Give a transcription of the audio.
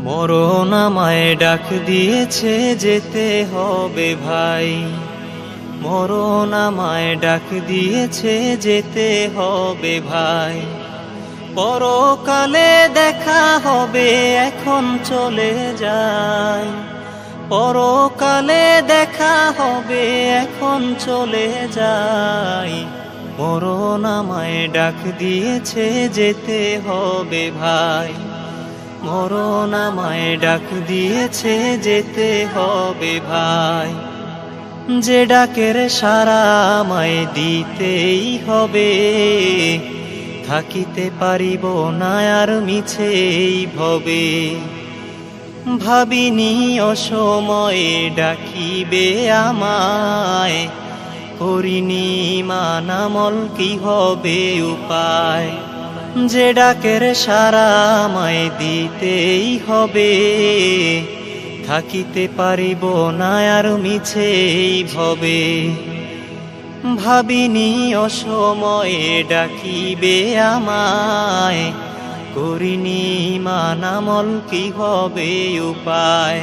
মরণ আমায় ডাক দিয়েছে, যেতে হবে ভাই। মরণ আমায় ডাক দিয়েছে, যেতে হবে ভাই। পরকালে দেখা হবে, এখন চলে যাই। পরকালে দেখা হবে, এখন চলে যাই। মরণ আমায় ডাক দিয়েছে, যেতে হবে ভাই। মরণ আমায় ডাক দিয়েছে, যেতে হবে ভাই। যে ডাকের সাড়া আমায় দিতেই হবে, থাকিতে পারিব না আর মিছেই ভবে। ভাবিনি অসময়ে ডাকিবে আমায়, করিনি মানামল কি হবে উপায়। যে ডাকের সাড়া আমায় দিতেই হবে, থাকিতে পারিব না আর মিছেই ভবে। ভাবিনি অসময়ে ডাকিবে আমায়, করিনি মানামল কি হবে উপায়।